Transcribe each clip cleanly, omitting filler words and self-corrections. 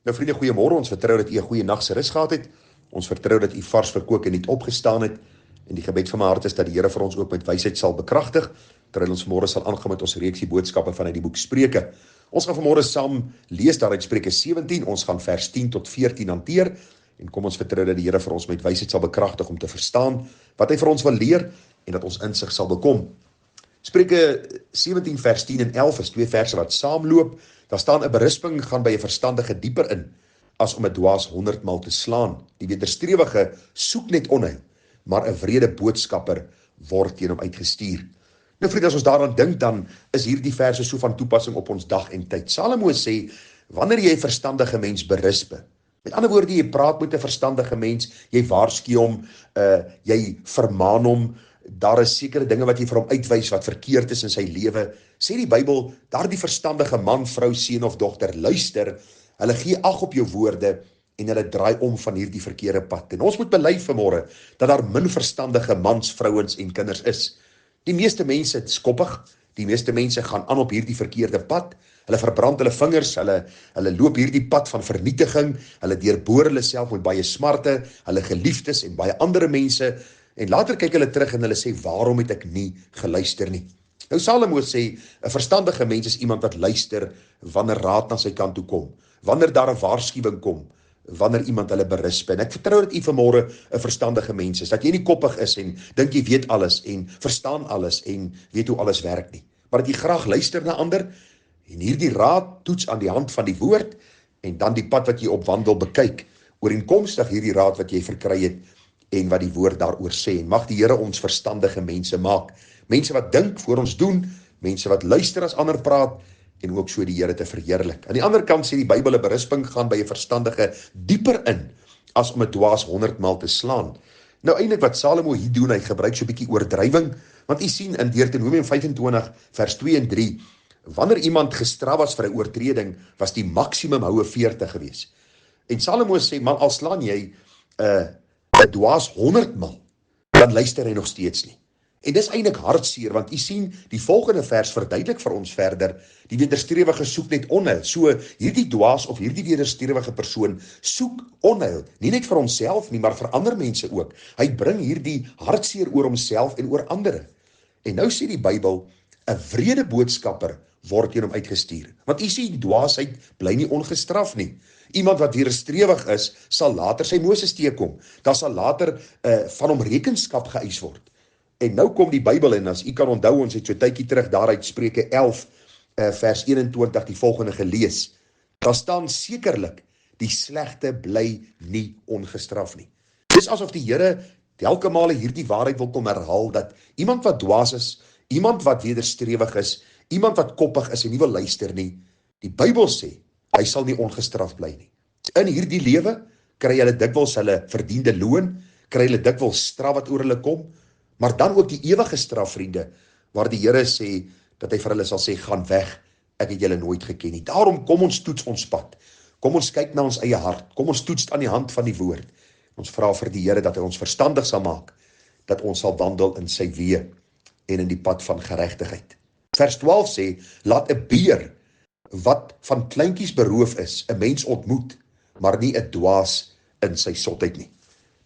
Nou vriende, goeiemôre. Ons vertrou dat u 'n goeie nag se rus gehad het. Ons vertrou dat u vars verkook en niet opgestaan het. En die gebed van my hart is dat die Here vir ons ook met wysheid sal bekragtig, terwyl ons môre sal aangaan met ons reeksie boodskappe vanuit die boek Spreuke. Ons gaan vanmôre saam lees daaruit Spreuke 17. Ons gaan vers 10 tot 14 hanteer. En kom ons vertrou dat die Here vir ons met wysheid sal bekragtig om te verstaan wat hy vir ons wil leer en dat ons insig sal bekom. Spreuke 17 vers 10 en 11 is twee verse wat saamloop. Daar staan: 'n berisping gaan by 'n verstandige dieper in, as om 'n dwaas 100 maal te slaan. Die wederstrewige soek net onheil, maar 'n wrede boodskapper word teen hom uitgestuur. Nou vriende, as ons daaraan dink, dan is hierdie verse so van toepassing op ons dag en tyd. Salomo sê, wanneer jy 'n verstandige mens berispe, met ander woorde, jy praat met 'n verstandige mens, jy waarsku hom, jy vermaan hom, daar is sekere dinge wat jy vir hom uitwys wat verkeerd is in sy lewe, sê die Bybel, daardie verstandige man, vrou, seun of dogter, luister, hulle gee ag op jou woorde en hulle draai om van hierdie verkeerde pad. En ons moet bely vanmôre dat daar min verstandige mans, vrouens en kinders is. Die meeste mense is koppig, die meeste mense gaan aan op hierdie verkeerde pad, hulle verbrand hulle vingers, hulle loop hierdie pad van vernietiging, hulle deurboor hulle self met baie smarte, hulle geliefdes en baie ander mense, en later kyk hulle terug en hulle sê, waarom het ek nie geluister nie? Nou Salomo sê, 'n verstandige mens is iemand wat luister wanneer raad na sy kant toe kom, wanneer daar 'n waarskuwing kom, wanneer iemand hulle berisp. En ek vertrou dat u vanmôre 'n verstandige mens is, dat jy nie koppig is en dink jy weet alles en verstaan alles en weet hoe alles werk nie, maar dat jy graag luister na ander en hierdie raad toets aan die hand van die woord en dan die pad wat jy op wandel bekyk, ooreenkomstig hierdie raad wat jy verkry het en wat die woord daaroor sê. En mag die Here ons verstandige mense maak, mense wat dink voor ons doen, mense wat luister as ander praat en ook so die Here te verheerlik. Aan die ander kant sê die Bybel, 'n berisping gaan by 'n verstandige dieper in, as om 'n dwaas 100 maal te slaan. Nou eintlik wat Salomo hier doen, hy gebruik so 'n bietjie oordrywing, want u sien in Deuteronomium 25 vers 2 en 3, wanneer iemand gestraf was vir 'n oortreding, was die maksimum houe 40 gewees. En Salomo sê, man, al slaan jy 'n dwaas 100 maal, dan luister hy nog steeds nie. En dis eintlik hartseer, want u sien, die volgende vers verduidelik vir ons verder, die wederstrewige soek net onheil. So, hierdie dwaas of hierdie wederstrewige persoon soek onheil, nie net vir homself nie, maar vir ander mense ook. Hy bring hierdie hartseer oor homself en oor ander. En nou sê die Bybel, 'n wrede boodskapper word teen hom uitgestuur. Want u sien, dwaasheid bly nie ongestraf nie. Iemand wat wederstrewig is, sal later sy Moses teekom. Daar sal later van hom rekenskap geëis word. En nou kom die Bybel, en as u kan onthou, ons het so tydjie terug daaruit Spreuke 11 vers 21 die volgende gelees. Daar staan sekerlik, die slegte bly nie ongestraf nie. Dis asof die Here elke male hierdie waarheid wil kom herhaal, dat iemand wat dwaas is, iemand wat wederstrewig is, iemand wat koppig is en nie wil luister nie, die Bybel sê, hy sal nie ongestraf bly nie. In hierdie lewe kry hulle dikwels hulle verdiende loon, kry hulle dikwels straf wat oor hulle kom, maar dan ook die ewige straf, vriende, waar die Here sê, dat hy vir hulle sal sê, gaan weg, ek het julle nooit geken nie. Daarom kom ons toets ons pad, kom ons kyk na ons eie hart, kom ons toets aan die hand van die woord, ons vra vir die Here dat hy ons verstandig sal maak, dat ons sal wandel in sy weë en in die pad van geregtigheid. Vers 12 sê, laat 'n beer wat van kleintjies beroof is, 'n mens ontmoet, maar nie 'n dwaas in sy sotheid nie.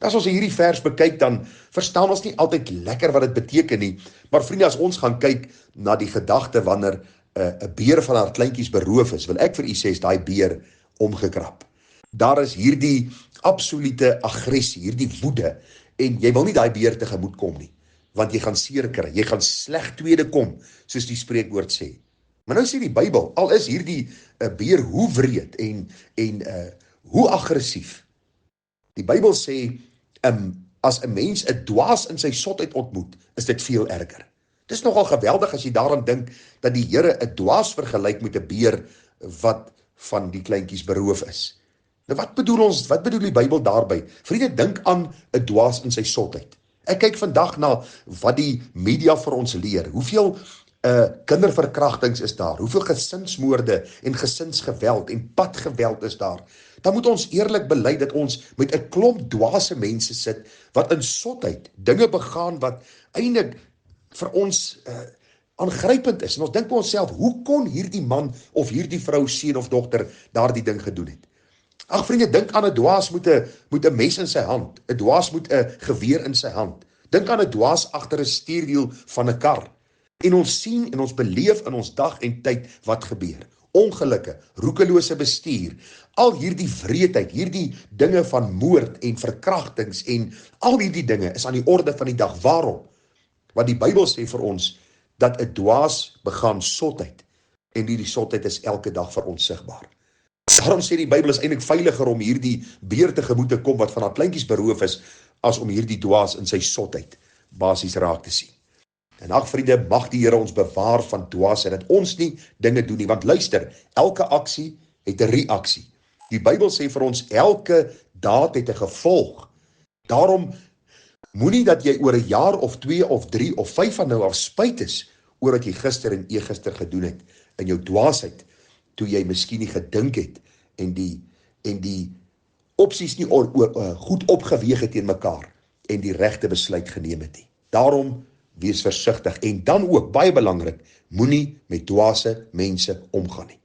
As ons hierdie vers bekyk, dan verstaan ons nie altyd lekker wat dit beteken nie, maar vriende, as ons gaan kyk na die gedagte wanneer 'n beer van haar kleintjies beroof is, wil ek vir u sê, is daai beer omgekrap. Daar is hierdie absolute aggressie, hierdie woede, en jy wil nie daai beer tegemoet kom nie, want jy gaan seer kry, jy gaan sleg tweede kom, soos die spreekwoord sê. Maar nou sê die Bybel, al is hierdie beer hoe wreed en hoe aggressief, die Bybel sê, as 'n mens 'n dwaas in sy sotheid ontmoet, is dit veel erger. Dis nogal geweldig as jy daaraan dink, dat die Here 'n dwaas vergelyk met 'n beer wat van die kleintjies beroof is. Nou wat bedoel die Bybel daarby? Vriende, dink aan 'n dwaas in sy sotheid. Ek kyk vandag na wat die media vir ons leer, hoeveel kinderverkrachtings is daar, hoeveel gesinsmoorde en gesinsgeweld en padgeweld is daar. Dan moet ons eerlik bely dat ons met 'n klomp dwaase mense sit, wat in sotheid dinge begaan wat eintlik vir ons aangrypend is. En ons dink by onsself, hoe kon hierdie man of hierdie vrou, seun of dogter daardie ding gedoen het? Ag vriende, dink aan 'n dwaas met 'n mes in sy hand, 'n dwaas met 'n geweer in sy hand. Dink aan 'n dwaas agter 'n stuurwiel van 'n kar. En ons sien en ons beleef in ons dag en tyd wat gebeur. Ongelukke, roekelose bestuur, al hierdie wreedheid, hierdie dinge van moord en verkrachtings en al hierdie dinge is aan die orde van die dag. Waarom? Want die Bybel sê vir ons dat 'n dwaas begaan sotheid en die sotheid is elke dag vir ons sigbaar. Daarom sê die Bybel is eintlik veiliger om hierdie beer tegemoet te kom wat van haar kleintjies beroof is, as om hierdie dwaas in sy sotheid basies raak te sien. En ag vriende, mag die Here ons bewaar van dwaas en dat ons nie dinge doen nie, want luister, elke aksie het 'n reaksie. Die Bybel sê vir ons, elke daad het 'n gevolg. Daarom moenie dat jy oor 'n jaar of 2 of 3 of 5 van nou af spyt is oor wat jy gister en eergister gedoen het in jou dwaasheid, toe jy miskien nie gedink het en die opsies nie goed opgeweeg het teen mekaar en die regte besluit geneem het nie. Daarom wees versigtig en dan ook, baie belangrik, moenie met dwaase mense omgaan nie.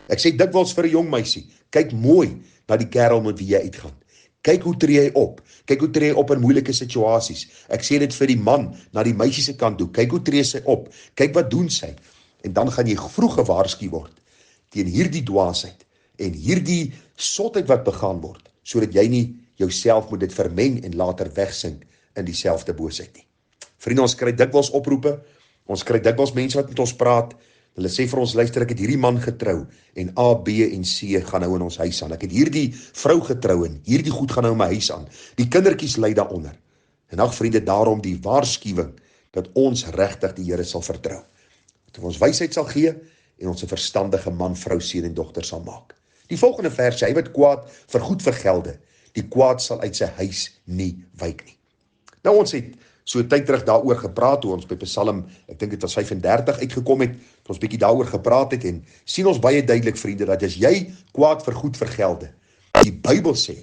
Ek sê dikwels vir 'n jong meisie, kyk mooi na die kerel met wie jy uitgaan. Kyk hoe tree hy op. Kyk hoe tree hy op in moeilike situasies. Ek sê dit vir die man na die meisie se kant toe. Kyk hoe tree sy op. Kyk wat doen sy. En dan gaan jy vroeg gewaarsku word teen hierdie dwaasheid en hierdie sotheid wat begaan word, sodat jy nie jouself moet dit vermeng en later wegsink in dieselfde boosheid nie. Vriende, ons kry dikwels oproepe, ons kry dikwels mense wat met ons praat, hulle sê vir ons, luister, ek het hierdie man getrou, en A, B en C gaan nou in ons huis aan, ek het hierdie vrou getrou en hierdie goed gaan nou in my huis aan, die kindertjies ly daaronder. En ag vriende, daarom die waarskuwing, dat ons regtig die Here sal vertrou, dat ons wysheid sal gee, en ons 'n verstandige man, vrou, seun en dogter sal maak. Die volgende vers sê, hy wat kwaad vir goed vergelde, die kwaad sal uit sy huis nie wyk nie. Nou ons het so 'n tyd terug daaroor gepraat, toe ons by Psalm, ek dink dit was 35 uitgekom het, toe ons bietjie daaroor gepraat het, en sien ons baie duidelik, vriende, dat as jy kwaad vir goed vergelde, die Bybel sê,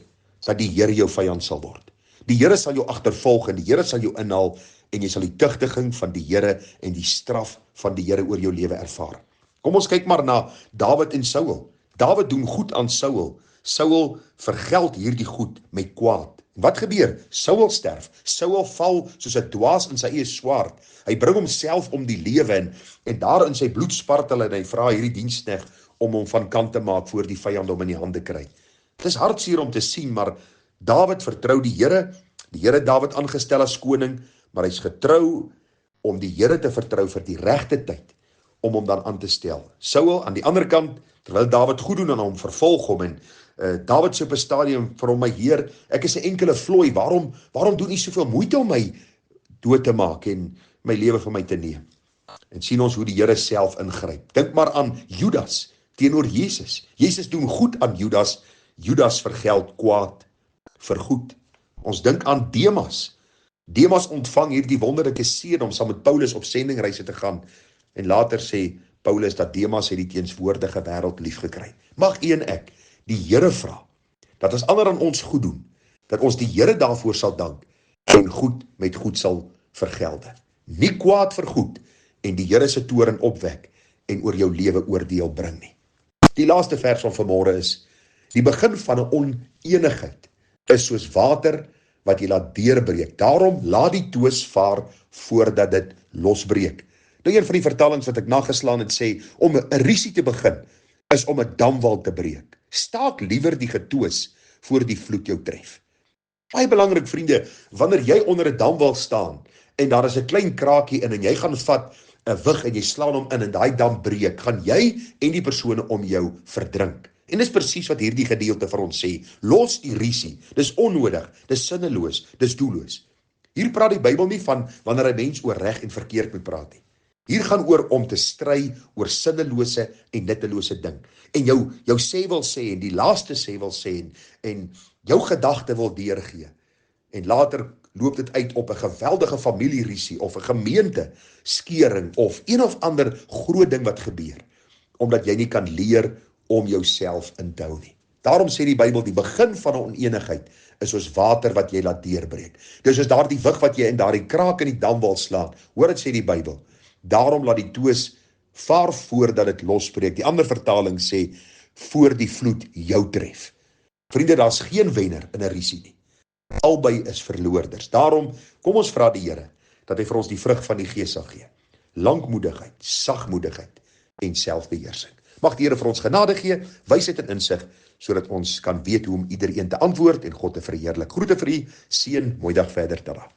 dat die Here jou vyand sal word. Die Here sal jou agtervolg, en die Here sal jou inhaal, en jy sal die tugtiging van die Here, en die straf van die Here oor jou lewe ervaar. Kom ons kyk maar na Dawid en Saul. Dawid doen goed aan Saul. Saul vergeld hierdie goed met kwaad. En wat gebeur? Saul sterf. Saul val soos 'n dwaas in sy eie swaard. Hy bring homself om die lewe en daar in sy bloed spartel en hy vra hierdie diensknegt om hom van kant te maak voor die vyand om in die hande kry. Dit is hartseer om te sien, maar Dawid vertrou die Here. Die Here het Dawid aangestel as koning, maar hy's getrou om die Here te vertrou vir die regte tyd, om hom dan aan te stel. Saul aan die ander kant, terwyl Dawid goed doen aan hom, vervolg hom en Dawid sê op 'n stadium vir hom, my Heer, ek is 'n enkele vlooi, waarom doen U soveel moeite om my dood te maak en my lewe van my te neem? En sien ons hoe die Here self ingryp. Dink maar aan Judas teenoor Jesus. Jesus doen goed aan Judas. Judas vergeld kwaad vir goed. Ons dink aan Demas. Demas ontvang hierdie wonderlike seën om saam met Paulus op sendingreise te gaan. En later sê Paulus dat Demas het die teenswoordige wêreld lief gekry. Mag u en ek die Here vra, dat as ander aan ons goed doen, dat ons die Here daarvoor sal dank, en goed met goed sal vergelde. Nie kwaad vir goed, en die Here se toorn opwek, en oor jou lewe oordeel bring nie. Die laaste vers van vanmôre is, die begin van 'n onenigheid, is soos water, wat jy laat deurbreek. Daarom laat die toos vaar, voordat dit losbreek. Nou een van die vertalings wat ek nageslaan het sê, om 'n rusie te begin, is om 'n damwal te breek. Staak liewer die getoos, voor die vloed jou tref. Baie belangrik, vriende, wanneer jy onder 'n damwal staan, en daar is 'n klein kraakie in, en jy gaan vat 'n wig, en jy slaan hom in, en daai dam breek, gaan jy en die persone om jou verdrink. En dis presies wat hierdie gedeelte vir ons sê, los die rusie, dis onnodig, dis sinneloos, dis doelloos. Hier praat die Bybel nie van, wanneer 'n mens oor reg en verkeerd moet praat nie. Hier gaan oor om te stry oor sinnelose en nuttelose ding. En jou sê wil sê, en die laaste sê wil sê, en jou gedagte wil deurgee. En later loop dit uit op 'n geweldige familierusie, of 'n gemeente skering, of een of ander groot ding wat gebeur, omdat jy nie kan leer om jouself in te hou nie. Daarom sê die Bybel, die begin van 'n onenigheid is soos water wat jy laat deurbreek. Dis soos daardie wig wat jy in daardie kraak in die dam wil slaan. Hoor dit sê die Bybel. Daarom laat die toos vaar voordat dit losbreek. Die ander vertaling sê, voor die vloed jou tref. Vriende, daar's geen wenner in 'n risie nie. Albei is verloorders. Daarom, kom ons vra die Here, dat hy vir ons die vrug van die Gees sal gee. Lankmoedigheid, sagmoedigheid en selfbeheersing. Mag die Here vir ons genade gee, wysheid en insig, sodat ons kan weet hoe om iedereen te antwoord en God te verheerlik. Groete vir u, seën, mooi dag verder, tada.